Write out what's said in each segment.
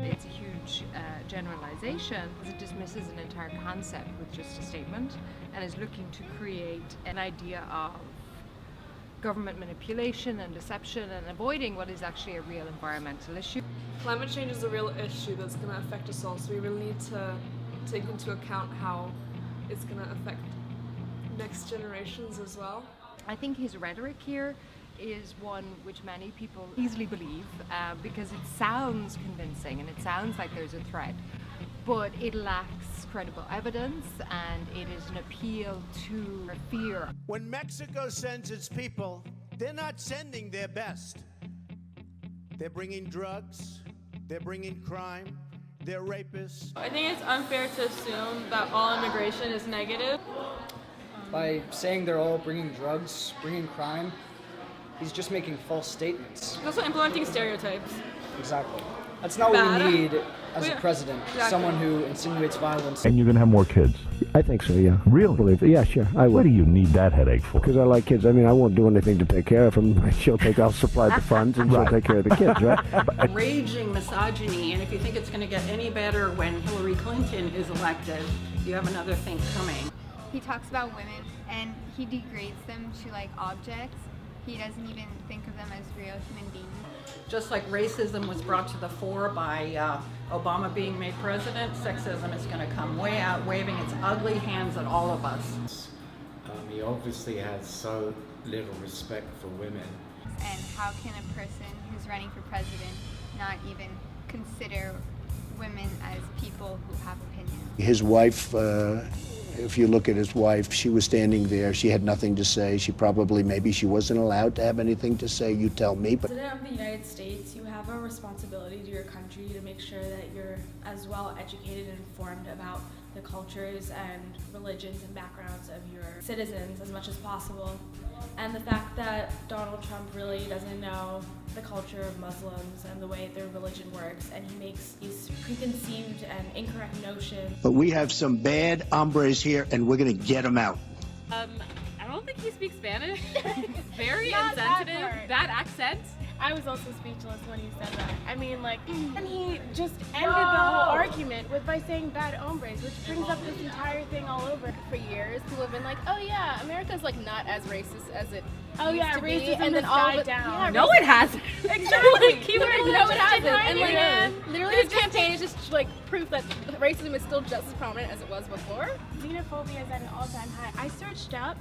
It's a huge generalization. It dismisses an entire concept with just a statement and is looking to create an idea of government manipulation and deception and avoiding what is actually a real environmental issue. Climate change is a real issue that's going to affect us all, so we really need to take into account how it's going to affect next generations as well. I think his rhetoric here is one which many people easily believe because it sounds convincing and it sounds like there's a threat, but it lacks credible evidence and it is an appeal to fear. When Mexico sends its people, they're not sending their best. They're bringing drugs, they're bringing crime, they're rapists. I think it's unfair to assume that all immigration is negative. By saying they're all bringing drugs, bringing crime, he's just making false statements. He's also implementing stereotypes. Exactly. That's not what we need as a president. Exactly. Someone who insinuates violence. And you're going to have more kids? I think so, yeah. Really? Yeah, sure, I What would. do you need that headache for? Because I like kids. I mean, I won't do anything to take care of them. I'll supply the funds and she'll take care of the kids, right? Raging misogyny, and if you think it's going to get any better when Hillary Clinton is elected, you have another thing coming. He talks about women and he degrades them to like objects. He doesn't even think of them as real human beings. Just like racism was brought to the fore by Obama being made president, sexism is going to come way out, waving its ugly hands at all of us. He obviously has so little respect for women. And how can a person who's running for president not even consider women as people who have opinions? His wife, if you look at his wife, she was standing there. She had nothing to say. Maybe she wasn't allowed to have anything to say. You tell me. But President of the United States, you have a responsibility to your country to make sure that you're as well educated and informed about the cultures and religions and backgrounds of your citizens as much as possible. And the fact that Donald Trump really doesn't know the culture of Muslims and the way their religion works, and he makes these preconceived and incorrect notions. But we have some bad hombres here, and we're going to get them out. I don't think he speaks Spanish. Very insensitive. That accent. I was also speechless when he said that. I mean, like, and he just ended the whole argument by saying bad hombres, which brings up this entire thing all over. For years, people have been like, oh yeah, America's like not as racist as it Oh used yeah, to be. racism And then has all died the, down. Yeah, No, it hasn't. Exactly. Keyword No, it hasn't. And like, again. literally, this campaign is just like proof that racism is still just as prominent as it was before. Xenophobia is at an all-time high. I searched up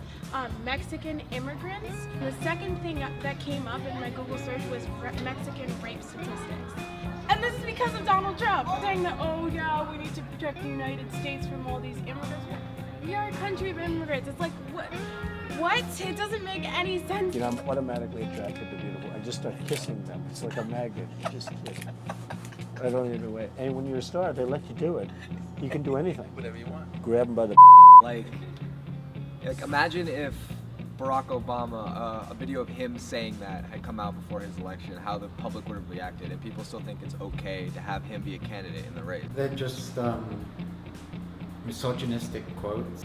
Mexican immigrants. The second thing that came up in my Google search was Mexican rape statistics. And this is because of Donald Trump saying that, oh yeah, we need to protect the United States from all these immigrants. We are a country of immigrants. It's like, what? What? It doesn't make any sense. You know, I'm automatically attracted to beautiful. I just start kissing them. It's like a magnet. You just kiss. I don't even wait. And when you're a star, they let you do it. You can do anything. Whatever you want. Grab them by the Like imagine if Barack Obama, a video of him saying that had come out before his election, how the public would have reacted, and people still think it's okay to have him be a candidate in the race. They're just misogynistic quotes.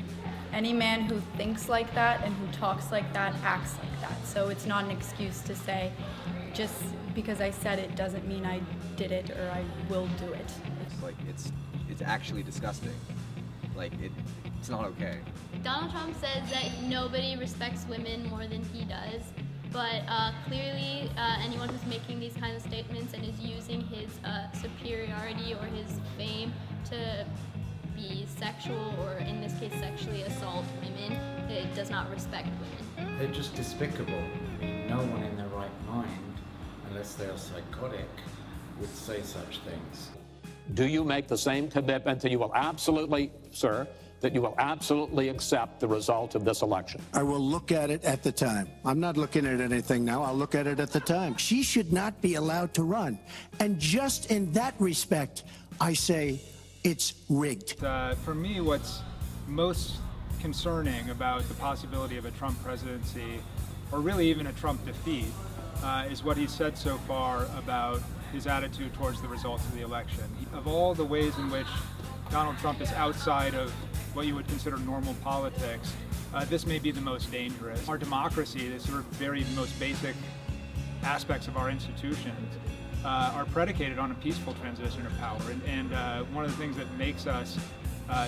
Any man who thinks like that and who talks like that acts like that. So it's not an excuse to say, just because I said it doesn't mean I did it or I will do it. Like it's actually disgusting. Like it's not okay. Donald Trump says that nobody respects women more than he does, but clearly anyone who's making these kinds of statements and is using his superiority or his fame to be sexual, or in this case sexually assault women, it does not respect women. They're just despicable. I mean, no one in their right mind, unless they're psychotic, would say such things. Do you make the same commitment that you will absolutely, sir, that you will absolutely accept the result of this election? I will look at it at the time. I'm not looking at anything now. I'll look at it at the time. She should not be allowed to run. And just in that respect, I say it's rigged. For me, what's most concerning about the possibility of a Trump presidency, or really even a Trump defeat, is what he's said so far about his attitude towards the results of the election. Of all the ways in which Donald Trump is outside of what you would consider normal politics, this may be the most dangerous. Our democracy, this sort of very most basic aspects of our institutions are predicated on a peaceful transition of power. And one of the things that makes us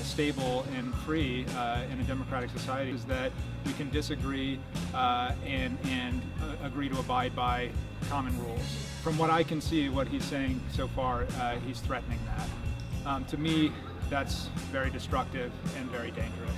stable and free in a democratic society is that we can disagree and agree to abide by common rules. From what I can see, what he's saying so far, he's threatening that. To me, that's very destructive and very dangerous.